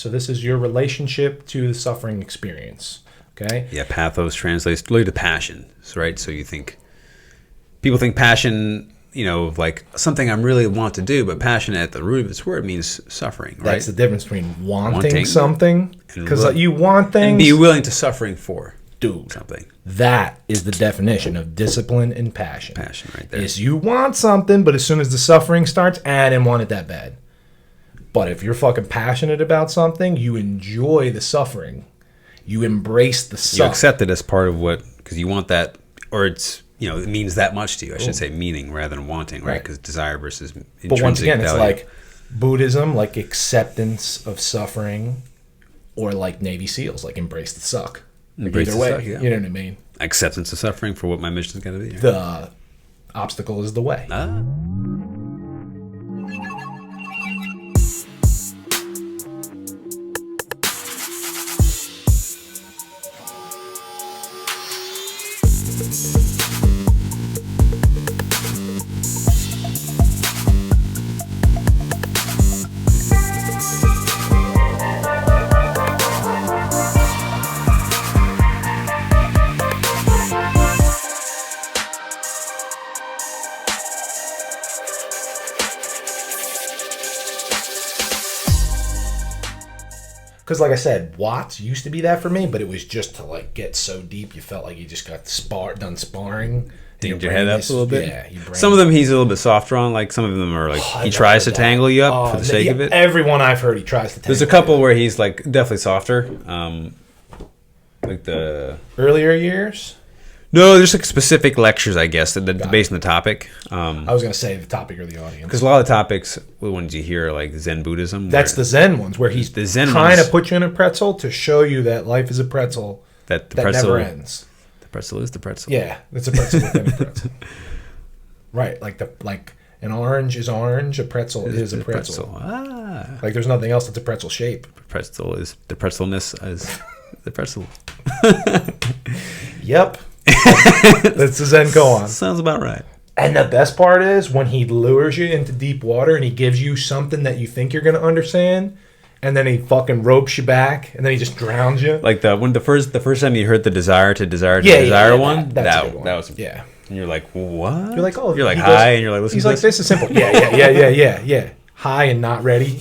So this is your relationship to the suffering experience. Okay. Yeah, pathos translates really to passion, right? So people think passion, like something I really want to do, but passion at the root of its word means suffering, right? That's the difference between wanting something, because you want things, and be willing to suffering for something. That is the definition of discipline and passion. Passion, right there. Is you want something, but as soon as the suffering starts, I didn't want it that bad. But if you're fucking passionate about something, you enjoy the suffering. You embrace the suffering. You accept it as part of because you want that, or it's, it means that much to you. I should say meaning rather than wanting, right? Because desire versus intrinsic But once again, value. it's like Buddhism, like acceptance of suffering, or like Navy SEALs, like embrace the suck. Embrace Either the way, suck, yeah. You know what I mean? Acceptance of suffering for what my mission is going to be. The obstacle is the way. Because like I said, Watts used to be that for me, but it was just to like get so deep you felt like you just got done sparring. Dinged your head up a little bit. Yeah. Some of them he's a little bit softer on. Like some of them are like he tries to tangle you up for the sake of it. Everyone I've heard he tries to tangle. There's a couple where he's like definitely softer. Like the earlier years. No, there's like specific lectures, I guess, that based on the topic. I was going to say the topic or the audience. Because a lot of the topics, the ones you hear, are like Zen Buddhism. That's the Zen ones, where he's trying to put you in a pretzel to show you that life is a pretzel that never ends. The pretzel is the pretzel. Yeah, it's a pretzel within a pretzel. Right, like an orange is orange, a pretzel is a pretzel. Like there's nothing else that's a pretzel shape. Pretzel is the pretzelness as the pretzel. Yep. That's the Zen koan. Sounds about right. And the best part is when he lures you into deep water and he gives you something that you think you're going to understand, and then he fucking ropes you back, and then he just drowns you. Like the first time you heard the desire to desire one, that was yeah. And you're like, what? You're like, oh, you're like high, and you're like, listen. He's like, this is simple. Yeah. High and not ready.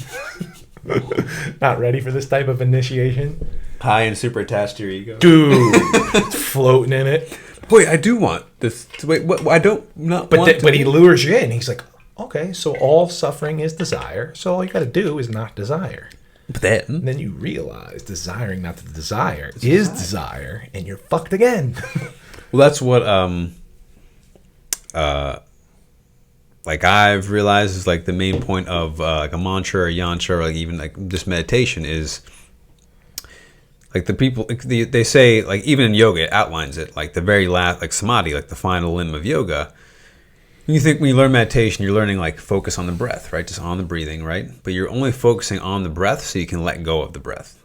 Not ready for this type of initiation. High and super attached to your ego. Dude. It's floating in it. Wait, I do want this. Wait, what? I don't not want But he lures you in. He's like, okay, so all suffering is desire. So all you got to do is not desire. But then you realize desiring not to desire is desire, and you're fucked again. Well, that's what like I've realized is like the main point of like a mantra or yantra or like even like just meditation is like the people they say like even in yoga it outlines it like the very last like samadhi like the final limb of yoga. When you learn meditation, you're learning like focus on the breath, right? Just on the breathing, right? But you're only focusing on the breath so you can let go of the breath.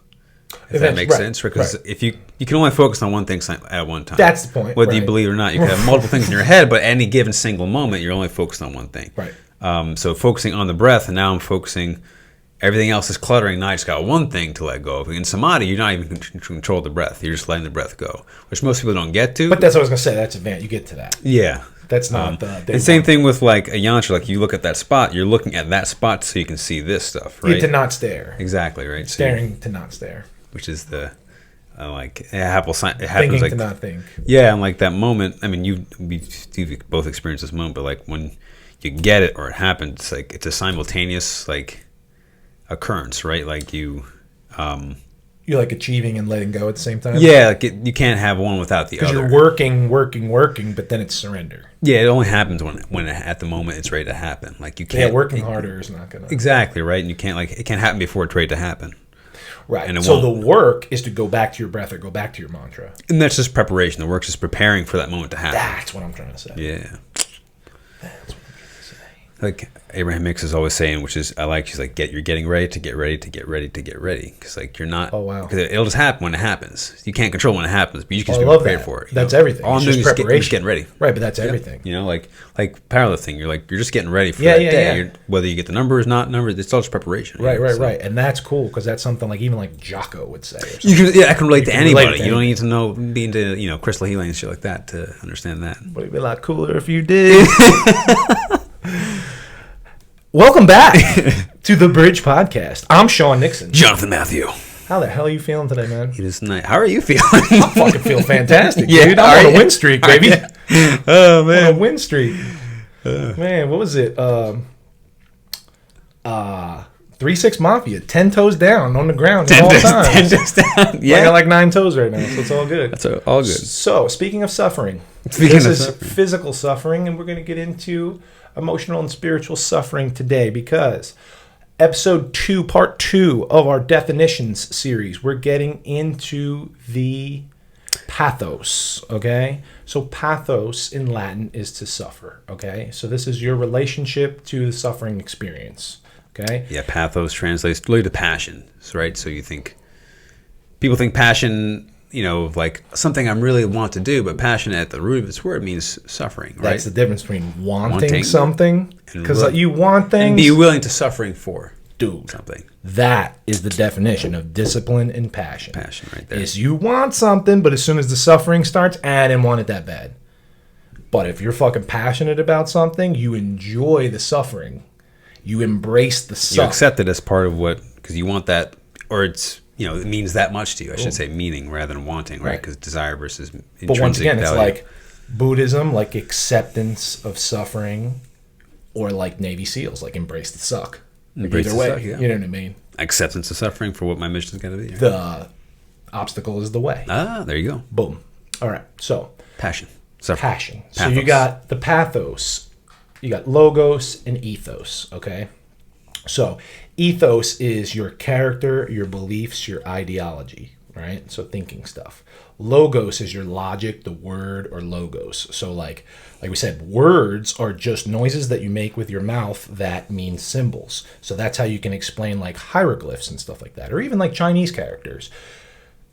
If that makes sense, because if you can only focus on one thing at one time. That's the point. Whether you believe it or not, you can have multiple things in your head, but any given single moment, you're only focused on one thing. Right. So focusing on the breath, and now I'm focusing. Everything else is cluttering. Now I just got one thing to let go of. In samadhi, you're not even control the breath. You're just letting the breath go, which most people don't get to. But that's what I was gonna say. That's advanced. You get to that. Yeah. That's not the same thing with like a yantra. Like you look at that spot, you're looking at that spot so you can see this stuff, right? To not stare. Exactly, right. Staring to not stare. Which is the like it happens Thinking like to not think. Yeah, and like that moment. I mean, you've both experienced this moment, but like when you get it or it happens, it's like it's a simultaneous like occurrence, right? Like you're like achieving and letting go at the same time. Yeah, like you can't have one without the other. Because you're working, but then it's surrender. Yeah, it only happens when at the moment it's ready to happen. Like you can't. Yeah, working harder is not gonna. Exactly right, and you can't like it can't happen before it's ready to happen. Right. And so the work is to go back to your breath or go back to your mantra. And that's just preparation. The work is preparing for that moment to happen. That's what I'm trying to say. Yeah. That's what I'm trying to say. like Abraham Hicks is always saying, which is I like. She's like, you're getting ready to get ready to get ready to get ready, because like you're not. Oh wow. Because it'll just happen when it happens. You can't control when it happens, but you can just I be love prepared that. for it. That's everything. All I'm It's doing just is preparation. just getting ready. Right, but that's everything. You know, like powerlifting. You're just getting ready for that day. Yeah. Whether you get the numbers, not numbers, it's all just preparation. Right, right. And that's cool because that's something like even like Jocko would say. Or something. You can, I can relate to anybody. Relate to you don't need to know be into crystal healing and shit like that to understand that. But it'd be a lot cooler if you did. Welcome back to the Bridge Podcast. I'm Sean Nixon. Jonathan Matthew. How the hell are you feeling today, man? It is nice. How are you feeling? I fucking feel fantastic, Yeah, dude. I'm on a win streak, baby. Oh I'm on a win streak. Man, what was it? 3-6 Mafia, 10 toes down on the ground at all times. 10 toes down. Yeah. I got like 9 toes right now, so it's all good. That's all good. So, speaking of suffering, Speaking of is suffering. physical suffering, and we're going to get into emotional and spiritual suffering today because episode 2, part 2 of our definitions series, we're getting into the pathos, okay? So pathos in Latin is to suffer, okay? So this is your relationship to the suffering experience, okay? Yeah, pathos translates really to passion, right? So people think passion, like something I really want to do, but passion at the root of its word means suffering, right? That's the difference between wanting Wanting something, because you want things. And be willing to suffering for Dude, something. that is the definition of discipline and passion. Passion right there. Is you want something, but as soon as the suffering starts, I didn't want it that bad. But if you're fucking passionate about something, you enjoy the suffering. You embrace the You suffering. accept it as part of because you want that, or it's, it means that much to you. I should say meaning rather than wanting, right? Right. Because desire versus intrinsic But once again, value. it's like Buddhism, like acceptance of suffering, or like Navy SEALs, like embrace the suck. Like Embrace either the way, suck, yeah. you know what I mean? Acceptance of suffering for what my mission is going to be. The obstacle is the way. There you go. Boom. All right. So Passion. Suffering. passion. So Pathos. you got the pathos, you got logos and ethos, okay? So ethos is your character, your beliefs, your ideology, right? So thinking stuff. Logos is your logic, the word, or logos. So like we said, words are just noises that you make with your mouth that mean symbols. So that's how you can explain like hieroglyphs and stuff like that, or even like Chinese characters.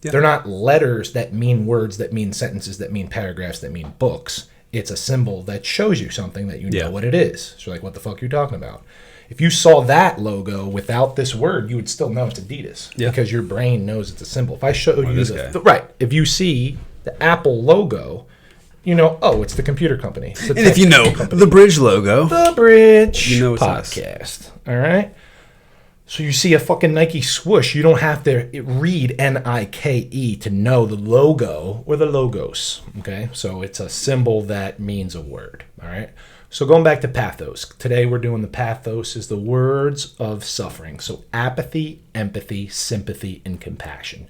Yeah. They're not letters that mean words, that mean sentences, that mean paragraphs, that mean books. It's a symbol that shows you something that you know what it is. So like, what the fuck are you talking about? If you saw that logo without this word, you would still know it's Adidas because your brain knows it's a symbol. If I showed you if you see the Apple logo, it's the computer company. And if you know the Bridge logo, the Bridge it's Podcast. All right. So you see a fucking Nike swoosh, you don't have to read Nike to know the logo or the logos. Okay. So it's a symbol that means a word. All right. So going back to pathos, today we're doing the pathos is the words of suffering. So apathy, empathy, sympathy, and compassion.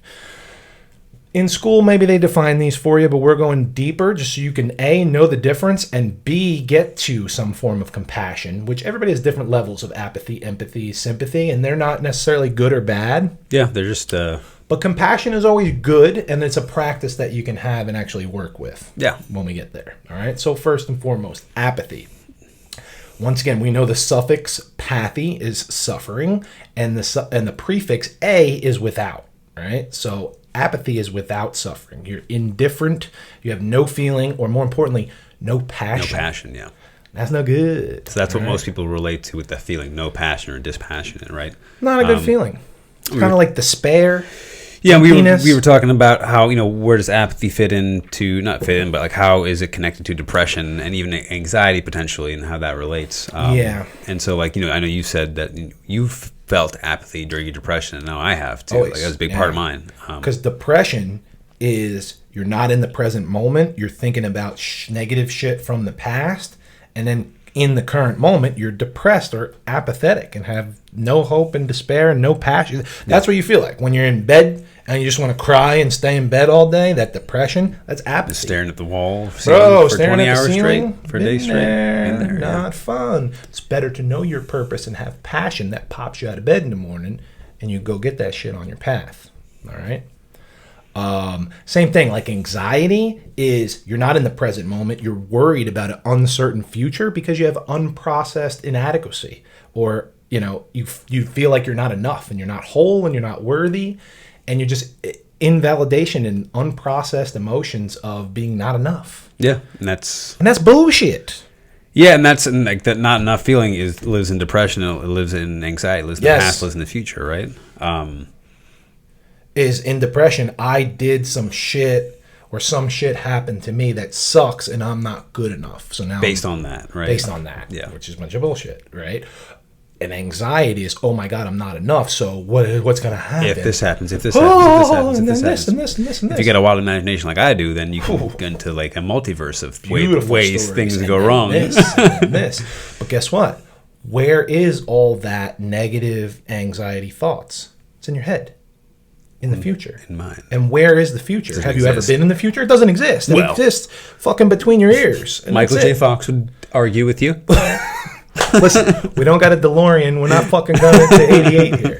In school, maybe they define these for you, but we're going deeper just so you can A, know the difference, and B, get to some form of compassion, which everybody has different levels of apathy, empathy, sympathy, and they're not necessarily good or bad. yeah, they're just But compassion is always good, and it's a practice that you can have and actually work with when we get there. All right. So first and foremost, apathy. Once again, we know the suffix pathy is suffering, and the prefix a is without. All right. So apathy is without suffering. You're indifferent. You have no feeling, or more importantly, no passion. no passion. Yeah. That's no good. So that's what most people relate to with that feeling, no passion or dispassionate, right? Not a good feeling. It's kind of like despair. Yeah, we emptiness. were talking about how, where does apathy fit into, not fit in, but like how is it connected to depression and even anxiety potentially, and how that relates. And so like, I know you said that you've felt apathy during your depression, and now I have too. Always. Like, that's a big part of mine. Because depression is you're not in the present moment. You're thinking about negative shit from the past. And then in the current moment, you're depressed or apathetic and have no hope and despair and no passion. That's what you feel like when you're in bed and you just want to cry and stay in bed all day. That depression, that's apathy. Just staring at the wall for Staring 20 at the hours ceiling, straight, for a day straight. Not fun. It's better to know your purpose and have passion that pops you out of bed in the morning and you go get that shit on your path. All right? Same thing, like anxiety is you're not in the present moment. You're worried about an uncertain future because you have unprocessed inadequacy, or you feel like you're not enough and you're not whole and you're not worthy, and you're just invalidation and unprocessed emotions of being not enough. Yeah, and that's bullshit. Yeah, and like that not enough feeling lives in depression, it lives in anxiety, lives in the past, lives in the future, right? Is in depression, I did some shit or some shit happened to me that sucks and I'm not good enough. So now based on that, right? Based on that, yeah, which is a bunch of bullshit, right? And anxiety is, oh my God, I'm not enough. So what's going to happen? If this happens, if this happens, if this happens, and if then this happens. And this. If you get a wild imagination like I do, then you can get into like a multiverse of ways things go wrong. This. But guess what? Where is all that negative anxiety thoughts? It's in your head. In the future. In mine. And where is the future? Have you ever been in the future? It doesn't exist. It exists fucking between your ears. Michael J. Fox would argue with you. Listen, we don't got a DeLorean. We're not fucking going to 88 here.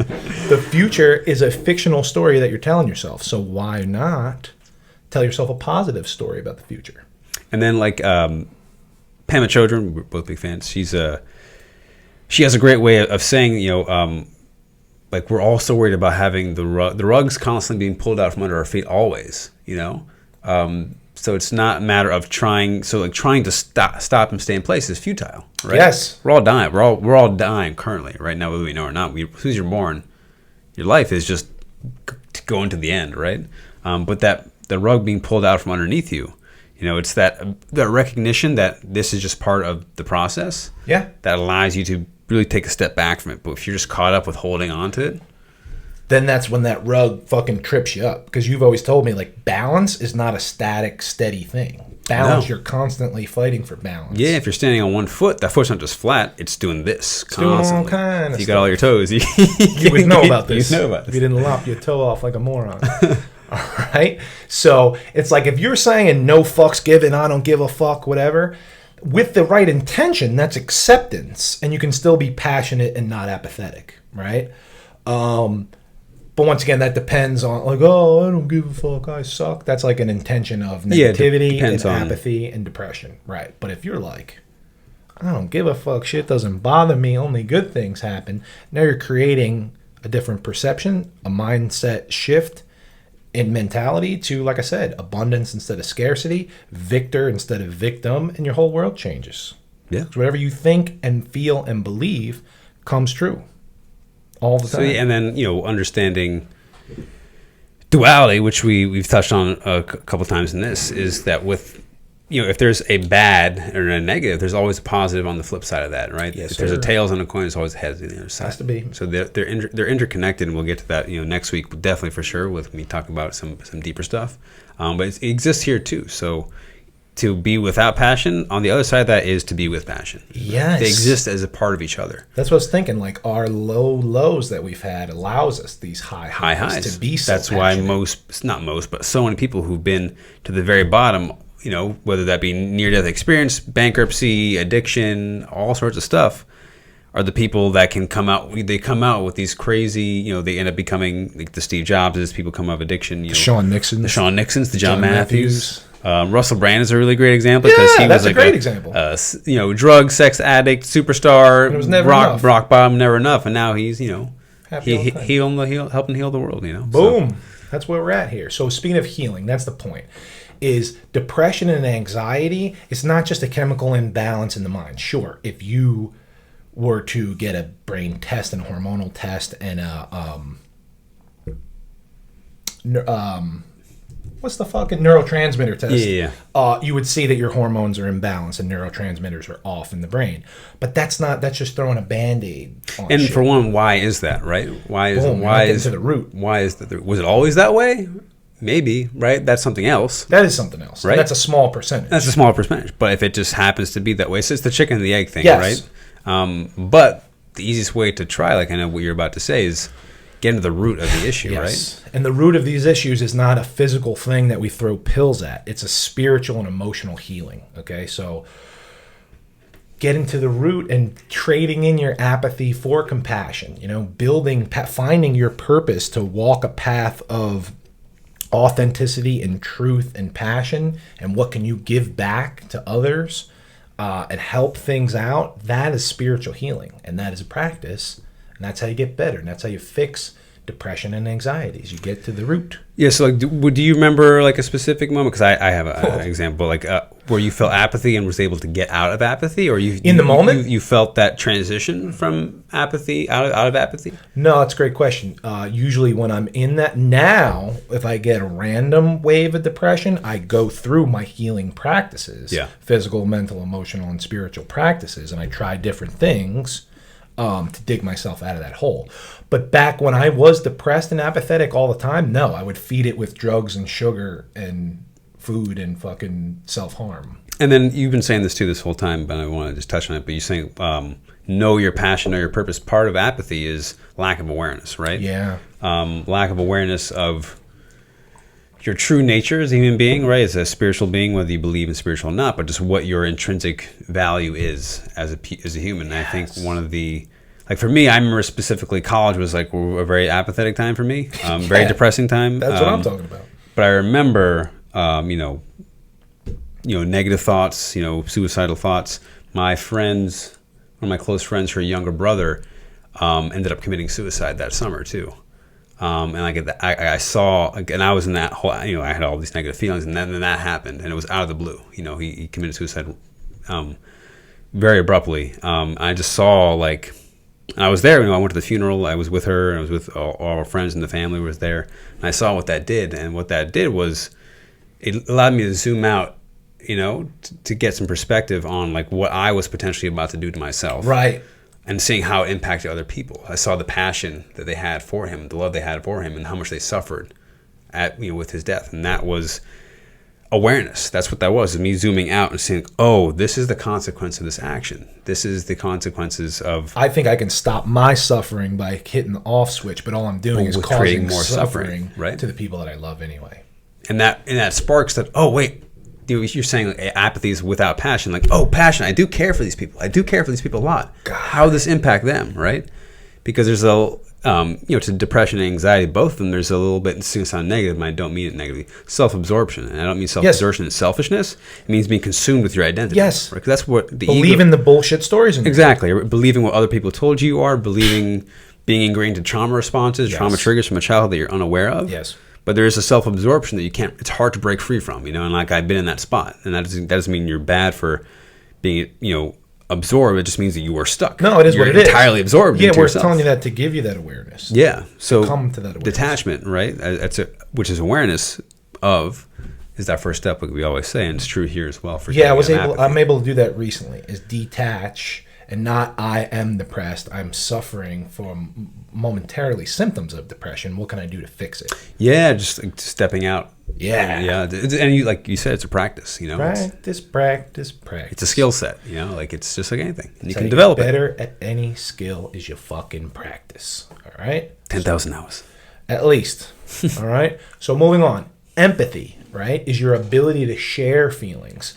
The future is a fictional story that you're telling yourself. So why not tell yourself a positive story about the future? And then like Pema Chodron, we're both big fans. She has a great way of saying, like we're all so worried about having the rugs constantly being pulled out from under our feet always, so it's not a matter of trying to stop and stay in place is futile, right? Yes. We're all dying. We're all dying currently right now, whether we know or not. As soon as you're born, your life is just going to the end, right? But the rug being pulled out from underneath you, it's that recognition that this is just part of the process. Yeah. That allows you to really take a step back from it. But if you're just caught up with holding on to it, then that's when that rug fucking trips you up. Because you've always told me, like, balance is not a static, steady thing. Balance, you're constantly fighting for balance. Yeah, if you're standing on one foot, that foot's not just flat, it's doing this constantly. Doing all kinds of you got all your toes. You would know about this. You know about this. If you didn't lop your toe off like a moron. All right? So it's like if you're saying no fucks given, I don't give a fuck, whatever, with the right intention, that's acceptance. And you can still be passionate and not apathetic, right? But once again, that depends on, like, oh, I don't give a fuck, I suck. That's like an intention of negativity and apathy and depression. Right. But if you're like, I don't give a fuck, shit doesn't bother me, only good things happen. Now you're creating a different perception, a mindset shift in mentality to, like I said, abundance instead of scarcity, victor instead of victim, and your whole world changes. Yeah. So whatever you think and feel and believe comes true. All the time. So, and then, understanding duality, which we've touched on a couple times in this, is that with, if there's a bad or a negative, there's always a positive on the flip side of that, right? Yes, if there's a tails on a coin, there's always a heads on the other side. Has to be. So they're interconnected, and we'll get to that, next week, definitely for sure, with me talking about some deeper stuff. But it exists here too. So to be without passion, on the other side of that is to be with passion. Yes. They exist as a part of each other. That's what I was thinking. Like, our low lows that we've had allows us these high highs to be so That's passionate. Why but so many people who've been to the very bottom, whether that be near-death experience, bankruptcy, addiction, all sorts of stuff, are the people that can come out. They come out with these crazy, they end up becoming like the Steve Jobs, people come out of addiction. The Sean Nixons, the John Matthews. Russell Brand is a really great example because he was like a great example. Drug, sex addict, superstar, it was never rock bottom, never enough, and now he's helping heal the world. Boom, so. That's where we're at here. So speaking of healing, that's the point. Is depression and anxiety? It's not just a chemical imbalance in the mind. Sure, if you were to get a brain test and a hormonal test and what's the fucking neurotransmitter test? Yeah. You would see that your hormones are imbalanced and neurotransmitters are off in the brain. But that's just throwing a Band-Aid on And shit. for one, why is that, right? Why is to the root? Why is that? Was it always that way? Maybe, right? That's something else. That is something else. Right? That's a small percentage. That's a small percentage. But if it just happens to be that way, so it's the chicken and the egg thing, yes. Right? But the easiest way to try, like I know what you're about to say, is get into the root of the issue, yes. Right? And the root of these issues is not a physical thing that we throw pills at. It's a spiritual and emotional healing. Okay, so getting to the root and trading in your apathy for compassion. Finding your purpose to walk a path of authenticity and truth and passion, and what can you give back to others and help things out, that is spiritual healing, and that is a practice, and that's how you get better, and that's how you fix depression and anxieties. You get to the root. Yeah, so like, do you remember like a specific moment? Because I have an example, like where you felt apathy and was able to get out of apathy, or in the moment you felt that transition from apathy out of apathy. No, that's a great question. Usually when I'm in that now, if I get a random wave of depression, I go through my healing practices, physical, mental, emotional, and spiritual practices, and I try different things to dig myself out of that hole. But back when I was depressed and apathetic all the time, no, I would feed it with drugs and sugar and food and fucking self-harm. And then you've been saying this too this whole time, but I want to just touch on it. But you're saying know your passion, know your purpose. Part of apathy is lack of awareness, right? Yeah. Lack of awareness of your true nature as a human being, right? As a spiritual being, whether you believe in spiritual or not, but just what your intrinsic value is as a human. Yes. I think one of the, like for me, I remember specifically college was like a very apathetic time for me, very depressing time. That's what I'm talking about. But I remember, negative thoughts, suicidal thoughts. My friends, one of my close friends, her younger brother, ended up committing suicide that summer too. And I saw, and I was in that whole, I had all these negative feelings, and then that happened, and it was out of the blue. He committed suicide very abruptly. I just saw, like, I was there. I went to the funeral. I was with her, and I was with all our friends, and the family was there. And I saw what that did, and what that did was it allowed me to zoom out, to get some perspective on like what I was potentially about to do to myself. Right. And seeing how it impacted other people. I saw the passion that they had for him, the love they had for him, and how much they suffered with his death. And that was awareness. That's what that was, me zooming out and seeing, oh, this is the consequence of this action. This is the consequences of... I think I can stop my suffering by hitting the off switch, but all I'm doing is causing more suffering right? to the people that I love anyway. And that sparks that, oh, wait, you're saying like, apathy is without passion. Like, oh, passion. I do care for these people. I do care for these people a lot. God. How does this impact them, right? Because there's to depression and anxiety, both of them, there's a little bit, it's going to sound negative, and I don't mean it negatively, self-absorption. And I don't mean self-absorption and selfishness. It means being consumed with your identity. Yes. Right? 'Cause that's what the believing the bullshit stories. Exactly. Believing what other people told you are, being ingrained in trauma responses, trauma triggers from a childhood that you're unaware of. Yes. But there is a self-absorption that it's hard to break free from, and like I've been in that spot. And that doesn't mean you're bad for being, absorbed. It just means that you are stuck. No, it is what it is. You're entirely absorbed into yourself. We're telling you that to give you that awareness. Yeah. So come to that awareness. Detachment, right? Which is awareness of, is that first step, like we always say, and it's true here as well. I'm able to do that recently, is detach and not I am depressed, I'm suffering from momentarily symptoms of depression. What can I do to fix it? Yeah, just like stepping out. Yeah. Yeah. And you, like you said, it's a practice, Practice. It's a skill set, like it's just like anything. And you can develop it. Better at any skill is you fucking practice. All right? 10,000 hours. At least. All right? So moving on. Empathy, right, is your ability to share feelings.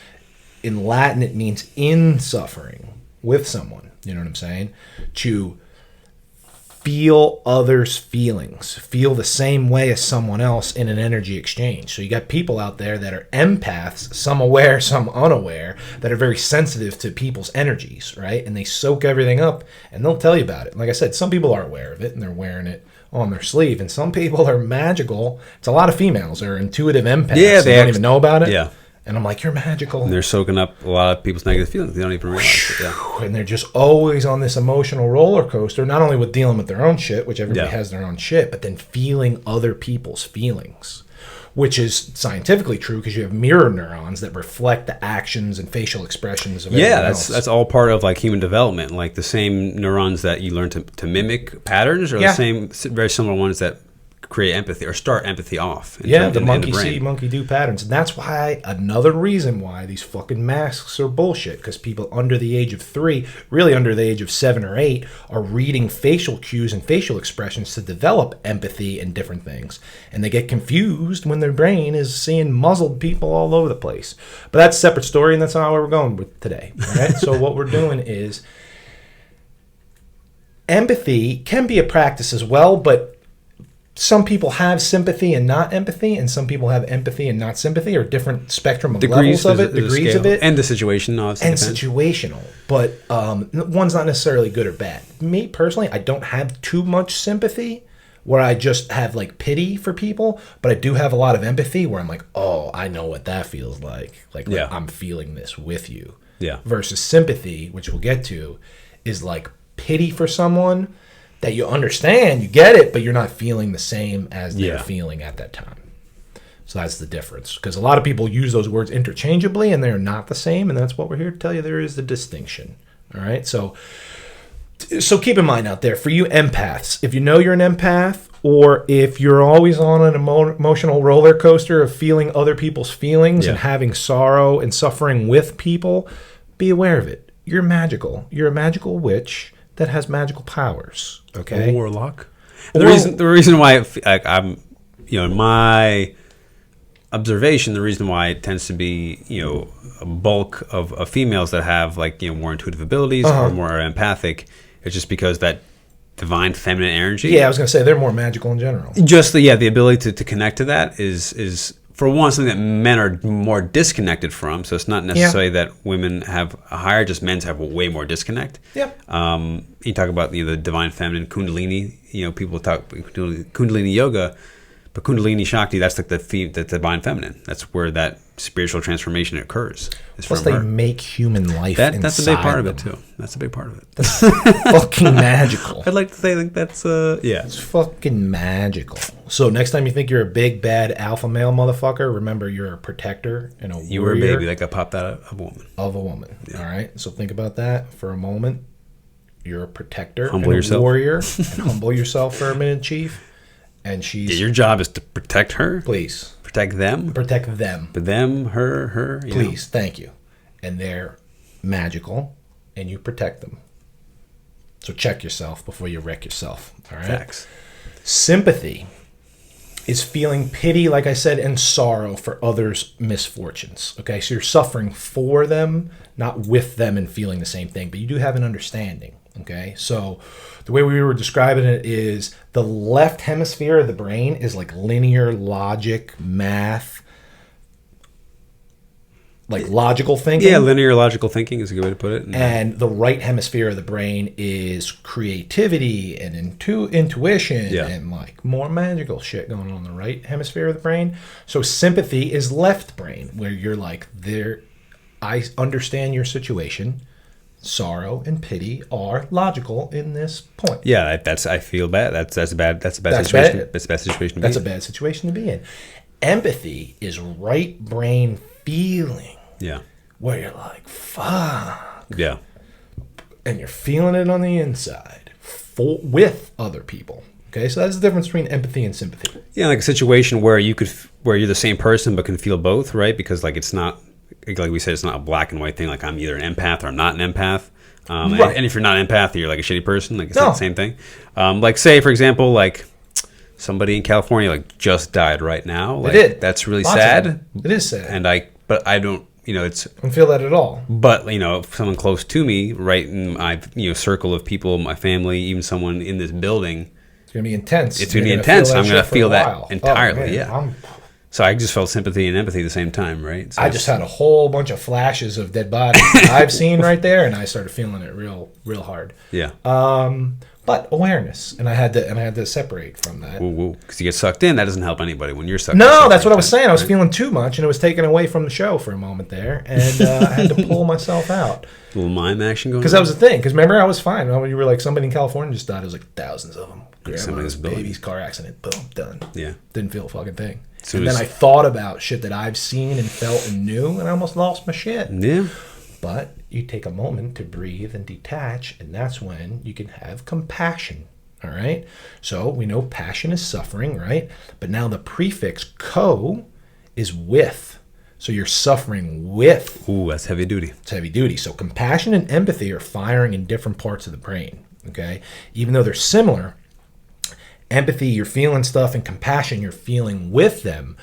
In Latin, it means in suffering with someone. You know what I'm saying? To feel others' feelings, feel the same way as someone else in an energy exchange. So you got people out there that are empaths, some aware, some unaware, that are very sensitive to people's energies, right? And they soak everything up, and they'll tell you about it. Like I said, some people are aware of it, and they're wearing it on their sleeve, and some people are magical. It's a lot of females are intuitive empaths. Yeah, they don't even know about it. Yeah. And I'm like, you're magical. And they're soaking up a lot of people's negative feelings. They don't even realize it. Yeah. And they're just always on this emotional roller coaster, not only with dealing with their own shit, which everybody has their own shit, but then feeling other people's feelings, which is scientifically true because you have mirror neurons that reflect the actions and facial expressions of everyone else. That's all part of like human development. Like the same neurons that you learn to mimic patterns are the same, very similar ones that create empathy or start empathy off. The monkey see, monkey do patterns. And that's why, another reason why these fucking masks are bullshit, because people under the age of 3, really under the age of 7 or 8, are reading facial cues and facial expressions to develop empathy and different things. And they get confused when their brain is seeing muzzled people all over the place. But that's a separate story, and that's not where we're going with today. All right? So what we're doing is, empathy can be a practice as well, but some people have sympathy and not empathy, and some people have empathy and not sympathy, or different spectrum of levels of it, degrees of it. And the situation, obviously. And situational. But one's not necessarily good or bad. Me, personally, I don't have too much sympathy where I just have, like, pity for people, but I do have a lot of empathy where I'm like, oh, I know what that feels like. Like, I'm feeling this with you. Yeah. Versus sympathy, which we'll get to, is like pity for someone that you understand, you get it, but you're not feeling the same as they're feeling at that time. So that's the difference. Because a lot of people use those words interchangeably, and they're not the same, and that's what we're here to tell you. There is the distinction. All right? So keep in mind out there, for you empaths, if you know you're an empath, or if you're always on an emotional roller coaster of feeling other people's feelings and having sorrow and suffering with people, be aware of it. You're magical. You're a magical witch that has magical powers. Okay, a warlock. The reason why I'm, in my observation, the reason why it tends to be, a bulk of females that have, like, more intuitive abilities or more empathic, is just because that divine feminine energy. Yeah, I was gonna say they're more magical in general. Just the ability to connect to that is for one, something that men are more disconnected from. So it's not necessarily that women have a higher, just men have way more disconnect. Yeah. You talk about the divine feminine, Kundalini. People talk Kundalini yoga, but Kundalini Shakti, that's like the divine feminine. That's where that spiritual transformation occurs. Plus, they make human life. That's a big part of it too. That's a big part of it. That's fucking magical. I'd like to say that's It's fucking magical. So next time you think you're a big bad alpha male motherfucker, remember you're a protector and a warrior. You were a baby that got popped out of a woman. Of a woman. Yeah. All right. So think about that for a moment. You're a protector and a warrior. And humble yourself for a minute, Chief. And she's your job is to protect her. Please. Protect them. Protect them. But them, her. Please, thank you. And they're magical, and you protect them. So check yourself before you wreck yourself. All right. Facts. Sympathy is feeling pity, like I said, and sorrow for others' misfortunes. Okay, so you're suffering for them, not with them, and feeling the same thing, but you do have an understanding. Okay, so the way we were describing it is the left hemisphere of the brain is like linear logic, math, like logical thinking. Yeah, linear logical thinking is a good way to put it. And the right hemisphere of the brain is creativity and intuition and like more magical shit going on in the right hemisphere of the brain. So sympathy is left brain, where you're like, I understand your situation. Sorrow and pity are logical in this point. Yeah, I feel bad. That's a bad situation. That's a bad situation to be in. That's a bad situation to be in. Empathy is right brain feeling. Yeah. Where you're like, fuck. Yeah. And you're feeling it on the inside with other people. Okay, so that's the difference between empathy and sympathy. Yeah, like a situation where you're the same person but can feel both, right? Because like it's not, like we said, it's not a black and white thing. Like I'm either an empath or I'm not an empath. Right. And if you're not an empath, you're like a shitty person. Like it's not the same thing. Like say, for example, like somebody in California like just died right now. Like, they did. That's really sad. It is sad. And but I don't, it's. I don't feel that at all. But if someone close to me, right in my circle of people, my family, even someone in this building, it's gonna be intense. It's gonna be intense. I'm gonna feel that entirely. So I just felt sympathy and empathy at the same time, right? So I just had a whole bunch of flashes of dead bodies that I've seen right there, and I started feeling it real hard. Yeah. But awareness, and I had to separate from that. Because you get sucked in, that doesn't help anybody when you're sucked. No, that's what I was saying. I was feeling too much, and it was taken away from the show for a moment there, and I had to pull myself out. A little mime action going on. Because that was the thing. Because remember, I was fine. You were like, somebody in California just died. It was like thousands of them. Grandma's baby's car accident. Boom, done. Yeah. Didn't feel a fucking thing. So and then I thought about shit that I've seen and felt and knew, and I almost lost my shit. Yeah. But you take a moment to breathe and detach, and that's when you can have compassion. All right? So we know passion is suffering, right? But now the prefix co is with. So you're suffering with. Ooh, that's heavy duty. It's heavy duty. So compassion and empathy are firing in different parts of the brain, okay? Even though they're similar, empathy, you're feeling stuff, and compassion, you're feeling with them.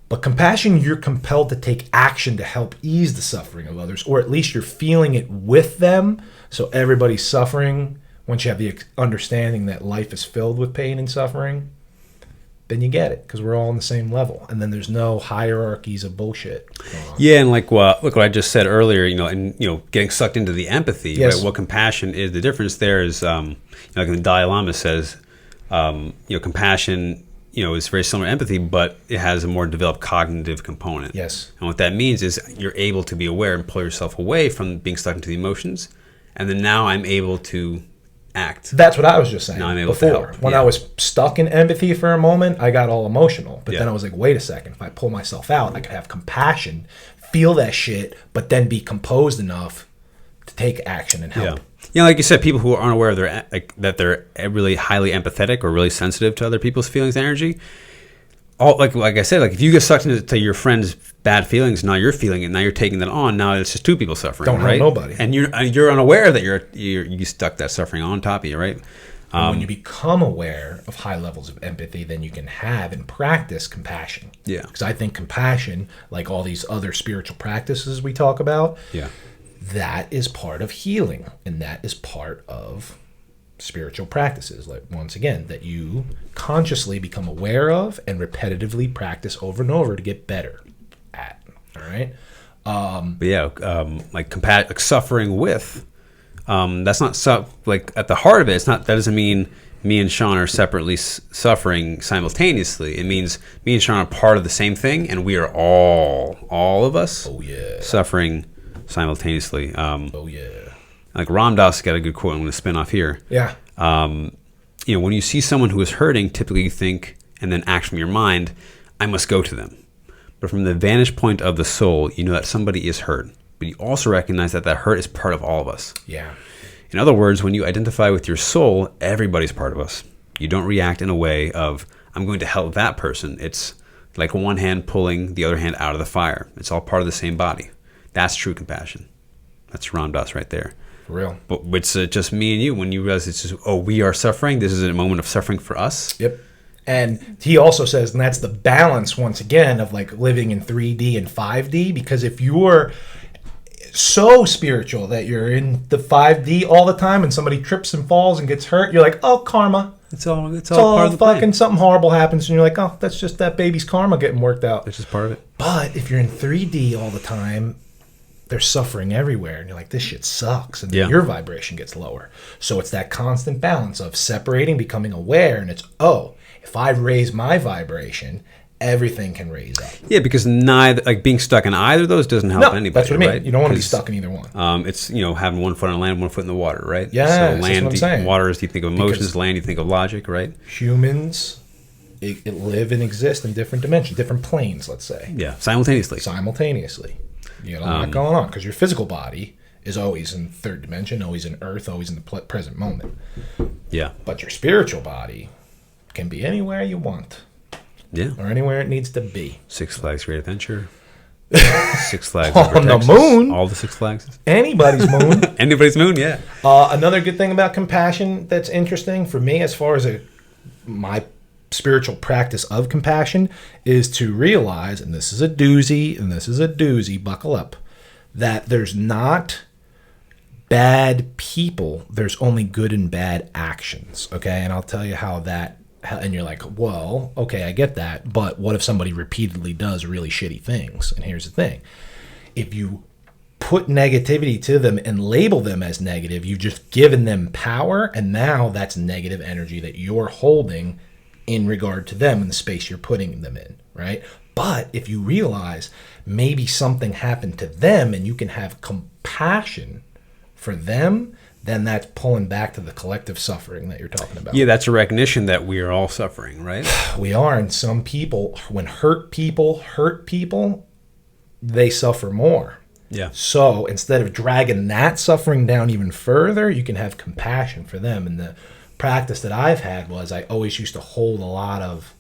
But compassion, you're compelled to take action to help ease the suffering of others, or at least you're feeling it with them. So everybody's suffering. Once you have the understanding that life is filled with pain and suffering, then you get it, because we're all on the same level, and then there's no hierarchies of bullshit going on. Yeah, and like look what I just said earlier, and getting sucked into the empathy. Yes. Right? What compassion is? The difference there is, like the Dalai Lama says, compassion, is very similar to empathy, but it has a more developed cognitive component. Yes. And what that means is you're able to be aware and pull yourself away from being stuck into the emotions, and then now I'm able to act. That's what I was just saying Now I'm able before. to help. When Yeah. I was stuck in empathy for a moment, I got all emotional. But Yeah. then I was like, wait a second. If I pull myself out, I could have compassion, feel that shit, but then be composed enough to take action and help. Yeah, like you said, people who aren't aware of that they're really highly empathetic or really sensitive to other people's feelings and energy. Like I said, like if you get sucked into your friend's bad feelings, now you're feeling it, now you're taking that on. Now it's just two people suffering. Don't right? help nobody. And you're unaware that you stuck that suffering on top of you, right? And when you become aware of high levels of empathy, then you can have and practice compassion. Yeah. Because I think compassion, like all these other spiritual practices we talk about, Yeah. that is part of healing, and that is part of spiritual practices, like once again, that you consciously become aware of and repetitively practice over and over to get better at. All right. But yeah, like suffering with, that's not like at the heart of it. It's not. That doesn't mean me and Sean are separately suffering simultaneously. It means me and Sean are part of the same thing, and we are all of us, suffering simultaneously. Oh yeah. Like Ram Dass got a good quote. I'm going to spin off here. Yeah. When you see someone who is hurting, typically you think and then act from your mind, I must go to them. But from the vantage point of the soul, you know that somebody is hurt. But you also recognize that hurt is part of all of us. Yeah. In other words, when you identify with your soul, everybody's part of us. You don't react in a way of, I'm going to help that person. It's like one hand pulling the other hand out of the fire. It's all part of the same body. That's true compassion. That's Ram Dass right there. For real. But it's just me and you. When you realize it's just, we are suffering. This is a moment of suffering for us. Yep. And he also says, and that's the balance, once again, of like living in 3D and 5D, because if you're so spiritual that you're in the 5D all the time and somebody trips and falls and gets hurt, you're like, oh, karma. It's all part of the fucking something horrible happens, and you're like, oh, that's just that baby's karma getting worked out. It's just part of it. But if you're in 3D all the time, there's suffering everywhere, and you're like, this shit sucks, and then your vibration gets lower. So it's that constant balance of separating, becoming aware, and it's, if I raise my vibration, everything can raise up. Yeah, because neither, like being stuck in either of those doesn't help anybody. That's what I mean. Right? You don't want to be stuck in either one. It's having one foot on land, one foot in the water, right? Yeah, so that's land, what I'm saying. Water is you think of emotions, Because land you think of logic, right? Humans it live and exist in different dimensions, different planes, let's say. Yeah, simultaneously. You got a lot going on, because your physical body is always in third dimension, always in earth, always in the present moment. Yeah. But your spiritual body can be anywhere you want. Yeah. Or anywhere it needs to be. Six Flags Great Adventure. Six Flags On over the Texas. moon. All the Six Flags. Anybody's moon. Anybody's moon, yeah. Another good thing about compassion that's interesting for me, as far as my spiritual practice of compassion, is to realize, and this is a doozy, buckle up, that there's not bad people, there's only good and bad actions, okay? And I'll tell you how that, and you're like, well, okay, I get that, but what if somebody repeatedly does really shitty things? And here's the thing. If you put negativity to them and label them as negative, you've just given them power, and now that's negative energy that you're holding in regard to them in the space you're putting them in, right? But if you realize maybe something happened to them and you can have compassion for them, then that's pulling back to the collective suffering that you're talking about. Yeah, that's a recognition that we are all suffering, right? We are, and some people, when hurt people, they suffer more. Yeah. So instead of dragging that suffering down even further, you can have compassion for them. And the practice that I've had was I always used to hold a lot of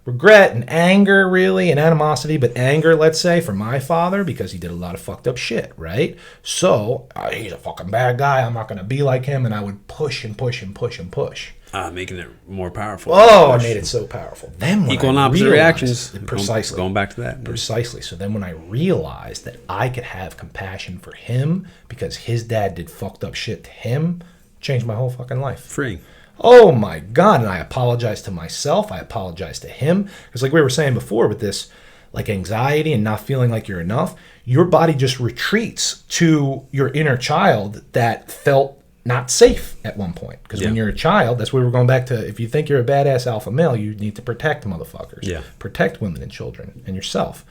regret and anger, really, and animosity, but anger, let's say, for my father, because he did a lot of fucked up shit, right? So he's a fucking bad guy. I'm not going to be like him. And I would push and push and push and push. Making it more powerful. Oh, I made it so powerful. Then when equal and I opposite reactions. Precisely. Going back to that. Precisely. So then when I realized that I could have compassion for him because his dad did fucked up shit to him, changed my whole fucking life. Freeing. Oh my God. And I apologize to myself. I apologize to him. Because like we were saying before with this, like anxiety and not feeling like you're enough, your body just retreats to your inner child that felt not safe at one point. Because when you're a child, that's where we're going back to, if you think you're a badass alpha male, you need to protect motherfuckers. Yeah. Protect women and children and yourself.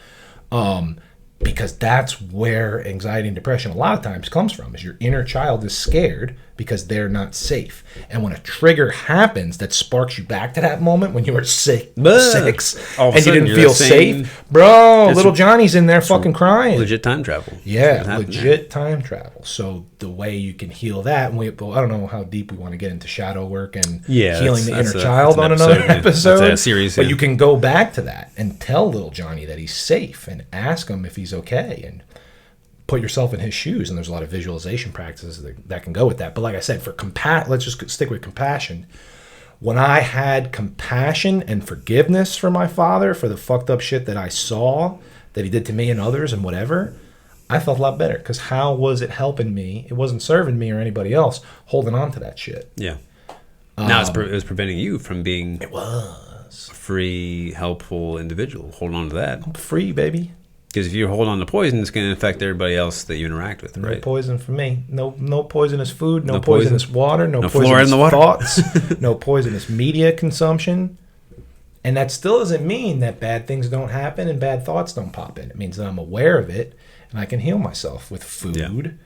Because that's where anxiety and depression a lot of times comes from, is your inner child is scared because they're not safe. And when a trigger happens that sparks you back to that moment when you were six and you didn't feel safe, bro, little Johnny's in there fucking crying. Legit time travel. Yeah, legit time travel. So the way you can heal that, and I don't know how deep we want to get into shadow work and healing the inner child on another episode. That's a series, but you can go back to that and tell little Johnny that he's safe and ask him if he's okay and put yourself in his shoes. And there's a lot of visualization practices that can go with that. But like I said, for let's just stick with compassion. When I had compassion and forgiveness for my father for the fucked up shit that I saw that he did to me and others and whatever, I felt a lot better. Because how was it helping me? It wasn't serving me or anybody else holding on to that shit. Yeah. Now it was preventing you from being a free, helpful individual. Hold on to that. I'm free, baby. Because if you hold on to poison, it's going to affect everybody else that you interact with, right? No poison for me. No poisonous food. No poisonous water. No fluoride in the water. Thoughts. No poisonous media consumption. And that still doesn't mean that bad things don't happen and bad thoughts don't pop in. It means that I'm aware of it and I can heal myself with food,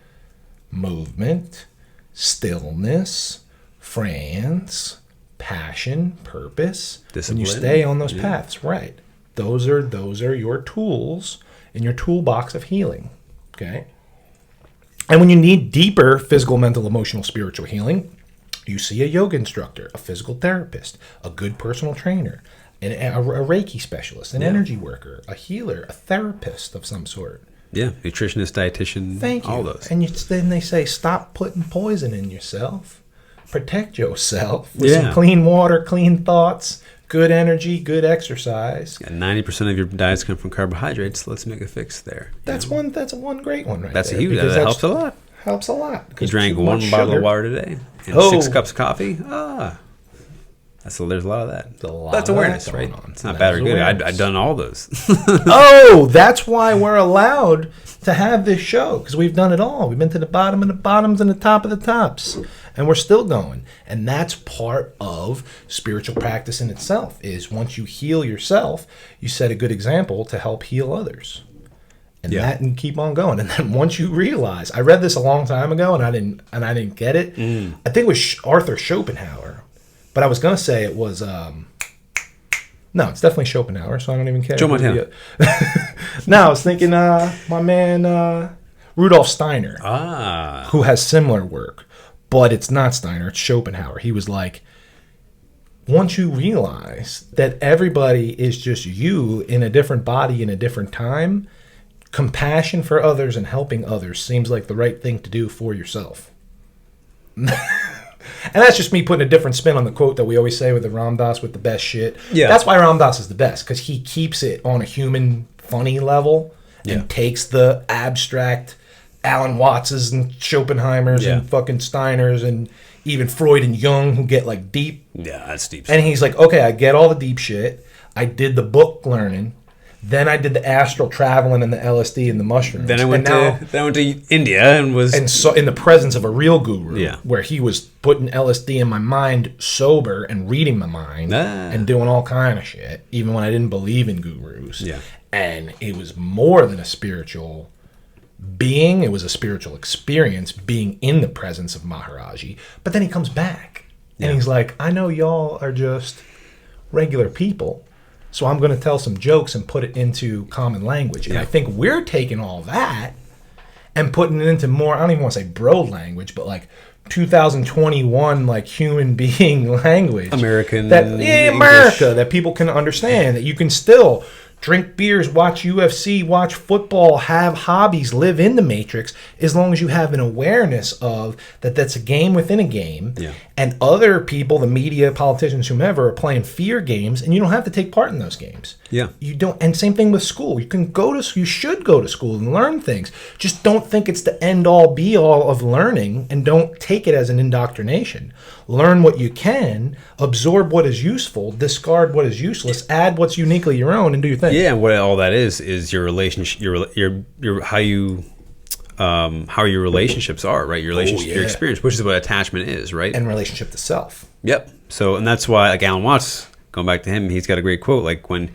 movement, stillness, friends, passion, purpose. Discipline. When you stay on those paths, right? Those are your tools in your toolbox of healing, okay? And when you need deeper physical, mental, emotional, spiritual healing, you see a yoga instructor, a physical therapist, a good personal trainer, a Reiki specialist, an energy worker, a healer, a therapist of some sort. Yeah, nutritionist, dietitian, Thank you. all those. And then they say, stop putting poison in yourself. Protect yourself with some clean water, clean thoughts, good energy, good exercise. 90% of your diets come from carbohydrates. Let's make a fix there. That's one great one right that's there. A huge. That helps a lot. Helps a lot. You drank one bottle of water today and 6 cups of coffee. There's a lot of that. That's awareness, right? It's not bad or good. I've done all those. That's why we're allowed to have this show, because we've done it all. We've been to the bottom of the bottoms and the top of the tops, and we're still going. And that's part of spiritual practice in itself, is once you heal yourself, you set a good example to help heal others. And that and keep on going. And then once you realize, I read this a long time ago and I didn't get it. I think it was Arthur Schopenhauer. But I was going to say it was, no, it's definitely Schopenhauer, so I don't even care. Joe Montana. No, I was thinking my man Rudolf Steiner, who has similar work. But it's not Steiner, it's Schopenhauer. He was like, once you realize that everybody is just you in a different body in a different time, compassion for others and helping others seems like the right thing to do for yourself. And that's just me putting a different spin on the quote that we always say with the Ram Dass with the best shit. Yeah. That's why Ram Dass is the best, because he keeps it on a human, funny level and takes the abstract Alan Wattses and Schopenhauer's and fucking Steiners and even Freud and Jung, who get like deep. Yeah, that's deep. And he's like, okay, I get all the deep shit. I did the book learning. Then I did the astral traveling and the LSD and the mushrooms. Then I went to India and was... And so in the presence of a real guru, where he was putting LSD in my mind sober and reading my mind and doing all kind of shit, even when I didn't believe in gurus. Yeah. And it was more than a spiritual being. It was a spiritual experience being in the presence of Maharaji. But then he comes back and he's like, I know y'all are just regular people. So I'm going to tell some jokes and put it into common language. And I think we're taking all that and putting it into more, I don't even want to say bro language, but like 2021 like human being language. American America, that people can understand, that you can still drink beers, watch UFC, watch football, have hobbies, live in the Matrix, as long as you have an awareness of that that's a game within a game. Yeah. And other people, the media, politicians, whomever, are playing fear games, and you don't have to take part in those games. Yeah. You don't. And same thing with school. You should go to school and learn things. Just don't think it's the end all be all of learning, and don't take it as an indoctrination. learn what you can, absorb what is useful, discard what is useless, add what's uniquely your own, and do your thing. Yeah, and what all that is your relationship, your how your relationships are, right? Your relationship, your experience, which is what attachment is, right? And relationship to self. Yep. So, and that's why, like Alan Watts, going back to him, he's got a great quote, like when,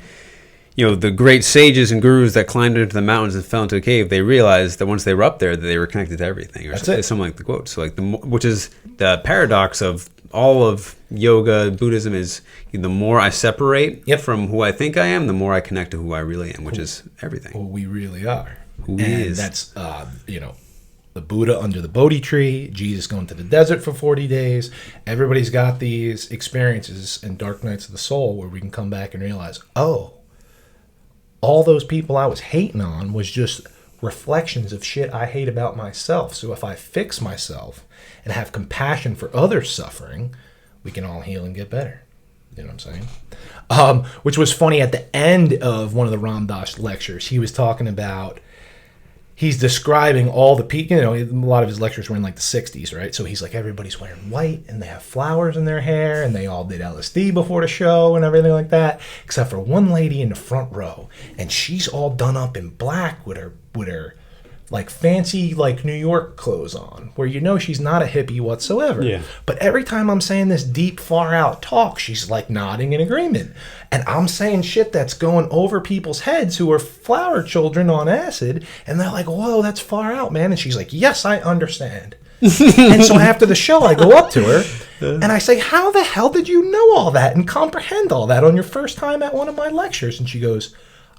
the great sages and gurus that climbed into the mountains and fell into a cave, they realized that once they were up there, that they were connected to everything, or something like the quote. So, like which is the paradox of all of yoga, Buddhism, is the more I separate from who I think I am, the more I connect to who I really am, which is everything. Who we really are. Who he is. That's the Buddha under the Bodhi tree, Jesus going to the desert for 40 days. Everybody's got these experiences and dark nights of the soul where we can come back and realize, all those people I was hating on was just reflections of shit I hate about myself. So if I fix myself and have compassion for others suffering, we can all heal and get better. You know what I'm saying? Which was funny, at the end of one of the Ram Dass lectures, he was talking about, he's describing all the people, a lot of his lectures were in like the 60s, right? So he's like, everybody's wearing white and they have flowers in their hair and they all did LSD before the show and everything like that, except for one lady in the front row, and she's all done up in black with her like fancy like New York clothes on, where she's not a hippie whatsoever. Yeah. But every time I'm saying this deep, far out talk, she's like nodding in agreement. And I'm saying shit that's going over people's heads who are flower children on acid, and they're like, whoa, that's far out, man. And she's like, yes, I understand. And so after the show, I go up to her and I say, how the hell did you know all that and comprehend all that on your first time at one of my lectures? And she goes,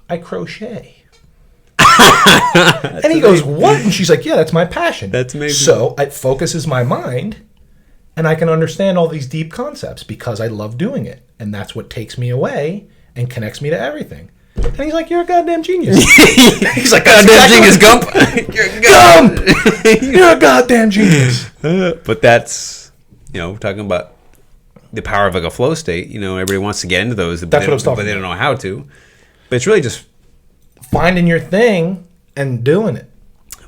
I crochet. And he goes, what? And she's like, yeah, that's my passion. That's amazing. So it focuses my mind, and I can understand all these deep concepts because I love doing it. And that's what takes me away and connects me to everything. And he's like, you're a goddamn genius. He's like, goddamn genius, Gump. Gump! You're a goddamn genius. But that's, talking about the power of like a flow state. Everybody wants to get into those. That's what I was talking about. But they don't know how to. But it's really just finding your thing and doing it.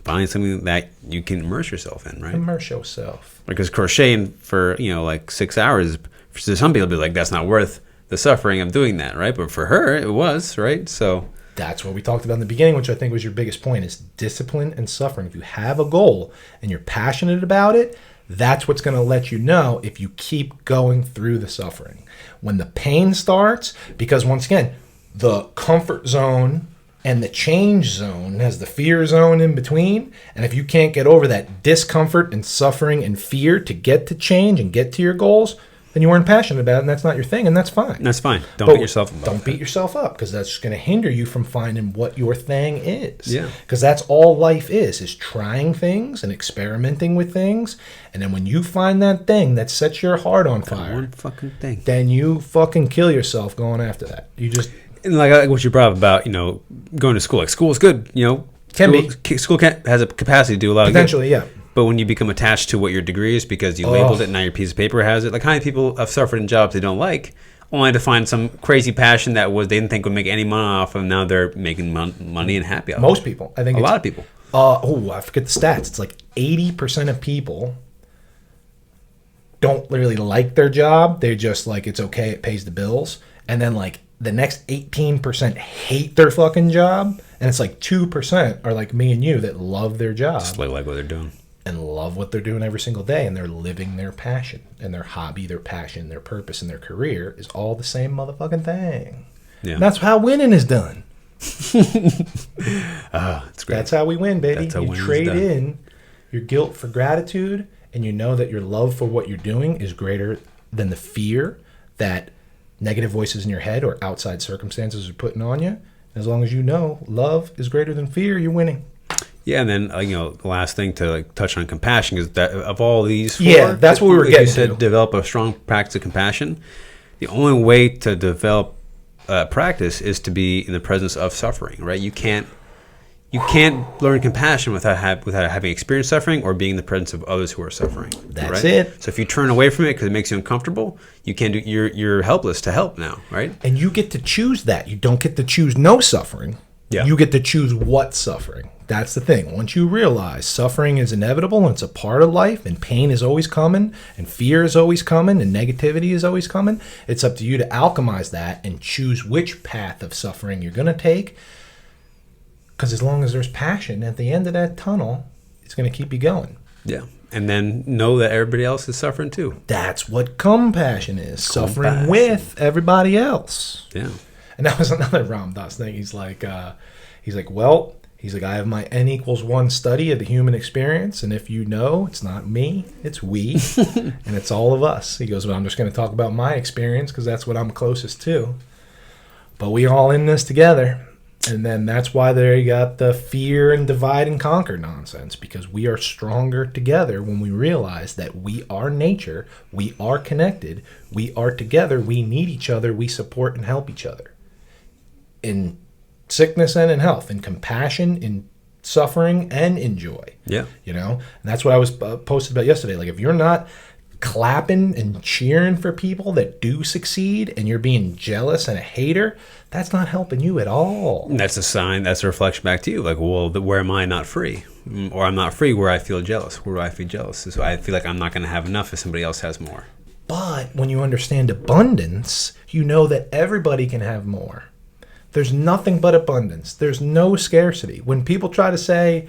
Finding something that you can immerse yourself in, right? Immerse yourself. Because crocheting for, like 6 hours, for some people, be like, that's not worth the suffering of doing that, right? But for her, it was, right? So that's what we talked about in the beginning, which I think was your biggest point, is discipline and suffering. If you have a goal and you're passionate about it, that's what's going to let you know if you keep going through the suffering. When the pain starts, because once again, the comfort zone and the change zone has the fear zone in between. And if you can't get over that discomfort and suffering and fear to get to change and get to your goals, then you weren't passionate about it, and that's not your thing, and that's fine. That's fine. Don't beat yourself up. Don't beat yourself up, because that's just going to hinder you from finding what your thing is. Yeah. Because that's all life is trying things and experimenting with things. And then when you find that thing that sets your heart on fire, one fucking thing, then you fucking kill yourself going after that. You just... And like what you brought up about, going to school. Like, school is good, Can be. School has a capacity to do a lot of good. Potentially, yeah. But when you become attached to what your degree is because you labeled it and now your piece of paper has it, like how many people have suffered in jobs they don't like, only to find some crazy passion that they didn't think would make any money off of, and now they're making money and happy. Most people. I think a lot of people. I forget the stats. It's like 80% of people don't really like their job. They're just like, it's okay, it pays the bills. And then like the next 18% hate their fucking job. And it's like 2% are like me and you that love their job. Just like what they're doing. And love what they're doing every single day, and they're living their passion, and their hobby, their passion, their purpose, and their career is all the same motherfucking thing. Yeah. And that's how winning is done. That's great. That's how we win, baby. You trade in your guilt for gratitude, and you know that your love for what you're doing is greater than the fear that negative voices in your head or outside circumstances are putting on you. As long as you know love is greater than fear, you're winning. Yeah, and then the last thing to touch on compassion is that of all these four, that's what we were getting to. Develop a strong practice of compassion. The only way to develop practice is to be in the presence of suffering, right? You can't learn compassion without having experienced suffering or being in the presence of others who are suffering. That's right? it. So if you turn away from it because it makes you uncomfortable, you can't do. You're helpless to help now, right? And you get to choose that. You don't get to choose no suffering. Yeah. You get to choose what's suffering. That's the thing. Once you realize suffering is inevitable and it's a part of life, and pain is always coming, and fear is always coming, and negativity is always coming, it's up to you to alchemize that and choose which path of suffering you're going to take. Because as long as there's passion at the end of that tunnel, it's going to keep you going. Yeah. And then know that everybody else is suffering too. That's what compassion is. Suffering with everybody else. Yeah. And that was another Ram Dass thing. He's like, well, I have my N equals 1 study of the human experience, and if you know, it's not me, it's we, and it's all of us. He goes, well, I'm just going to talk about my experience because that's what I'm closest to. But we all in this together. And then that's why there you got the fear and divide and conquer nonsense, because we are stronger together when we realize that we are nature, we are connected, we are together, we need each other, we support and help each other. In sickness and in health, in compassion, in suffering, and in joy. Yeah. You know? And that's what I was posted about yesterday. Like, if you're not clapping and cheering for people that do succeed and you're being jealous and a hater, that's not helping you at all. That's a sign, that's a reflection back to you. Like, well, where am I not free? Or I'm not free where I feel jealous. Where do I feel jealous? So I feel like I'm not going to have enough if somebody else has more. But when you understand abundance, you know that everybody can have more. There's nothing but abundance. There's no scarcity. When people try to say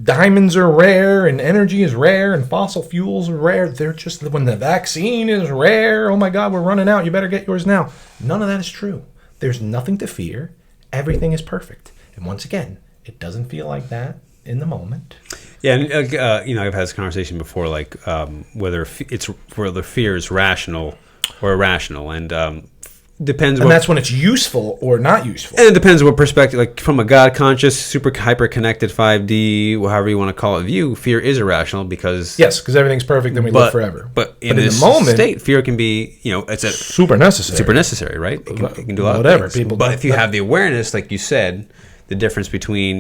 diamonds are rare and energy is rare and fossil fuels are rare, they're just, when the vaccine is rare, oh my God, we're running out, you better get yours now. None of that is true. There's nothing to fear. Everything is perfect. And once again, it doesn't feel like that in the moment. Yeah, and I've had this conversation before, like whether fear is rational or irrational, and depends. And that's when it's useful or not useful. And it depends what perspective, like from a God conscious, super hyper connected 5D, however you want to call it, view, fear is irrational because because everything's perfect and we live forever. But in this moment, state, fear can be, it's super necessary. Super necessary, right? It can do a lot of things. But if you have the awareness, like you said, the difference between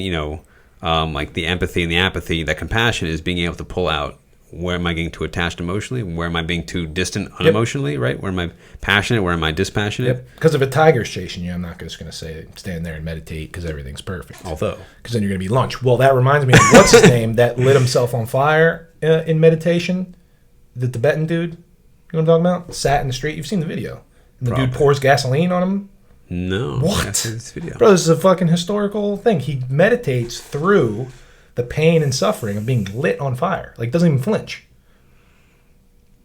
like the empathy and the apathy, that compassion is being able to pull out. Where am I getting too attached emotionally? Where am I being too distant unemotionally, right? Where am I passionate? Where am I dispassionate? Because if a tiger's chasing you, I'm not just going to say stand there and meditate because everything's perfect. Although. Because then you're going to be lunch. Well, that reminds me of what's his name that lit himself on fire in meditation? The Tibetan dude. You know what I'm talking about? Sat in the street. You've seen the video. And the dude pours gasoline on him. No. What? This video. Bro, this is a fucking historical thing. He meditates through the pain and suffering of being lit on fire. Like, doesn't even flinch.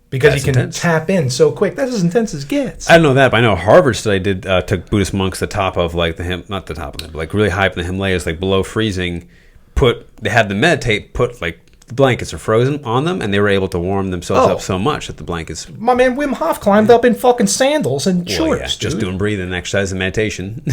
Because he can tap in so quick. That's as intense as it gets. I don't know that, but I know a Harvard study took Buddhist monks to the top of, like, not the top of them, but, like, really high up in the Himalayas, like, below freezing, they had them meditate, like, the blankets are frozen on them, and they were able to warm themselves up so much that the blankets... My man Wim Hof climbed up in fucking sandals and shorts, just doing breathing exercise and meditation.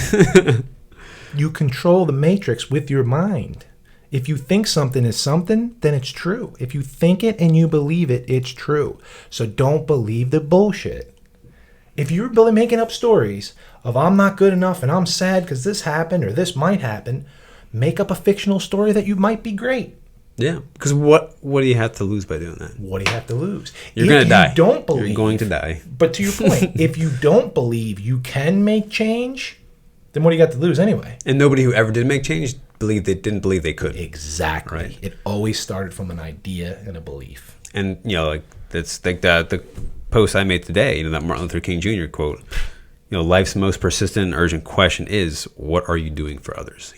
You control the matrix with your mind. If you think something is something, then it's true. If you think it and you believe it, it's true. So don't believe the bullshit. If you're really making up stories of I'm not good enough and I'm sad because this happened or this might happen, make up a fictional story that you might be great. Yeah, because what do you have to lose by doing that? What do you have to lose? You're going to die. Don't believe, you're going to die. But to your point, if you don't believe you can make change, then what do you got to lose anyway? And nobody who ever did make change didn't believe they could. Exactly. Right. It always started from an idea and a belief. And like that's like the post I made today. That Martin Luther King Jr. quote. Life's most persistent and urgent question is, what are you doing for others?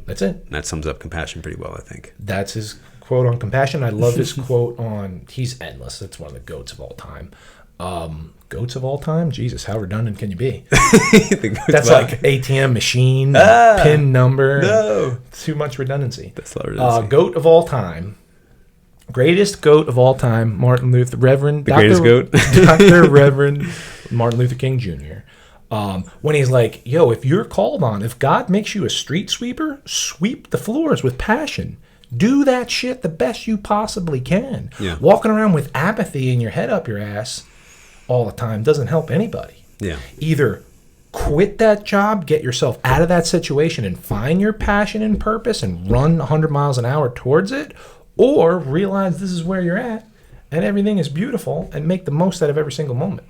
That's it. And that sums up compassion pretty well, I think. That's his quote on compassion. I love his quote on. He's endless. It's one of the goats of all time. Goats of all time? Jesus, how redundant can you be? That's like ATM machine, PIN number. No. Too much redundancy. That's a lot of redundancy. Goat of all time. Greatest goat of all time, Martin Luther, Reverend. The greatest goat? Dr. Reverend Martin Luther King Jr. When he's like, yo, if you're called on, if God makes you a street sweeper, sweep the floors with passion. Do that shit the best you possibly can. Yeah. Walking around with apathy and your head up your ass all the time doesn't help anybody. Yeah. Either quit that job, get yourself out of that situation and find your passion and purpose and run 100 miles an hour towards it, or realize this is where you're at and everything is beautiful and make the most out of every single moment.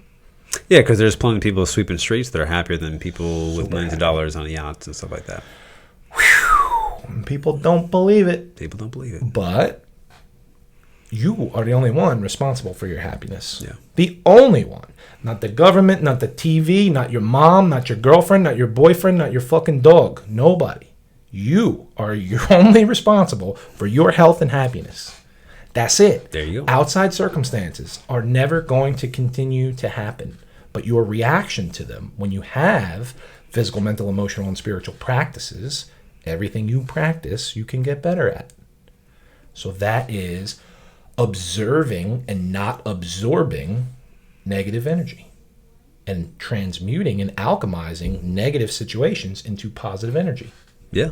Yeah, because there's plenty of people sweeping streets that are happier than people with millions of dollars on yachts and stuff like that. People don't believe it. People don't believe it. But you are the only one responsible for your happiness. Yeah. The only one. Not the government, not the TV, not your mom, not your girlfriend, not your boyfriend, not your fucking dog. Nobody. You are only responsible for your health and happiness. That's it. There you go. Outside circumstances are never going to continue to happen. But your reaction to them, when you have physical, mental, emotional, and spiritual practices, everything you practice, you can get better at. So that is observing and not absorbing negative energy and transmuting and alchemizing negative situations into positive energy. Yeah.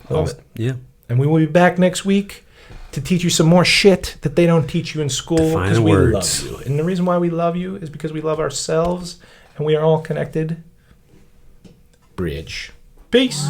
Love it. Yeah. And we will be back next week to teach you some more shit that they don't teach you in school, because we love you. And the reason why we love you is because we love ourselves and we are all connected. Bridge. Peace.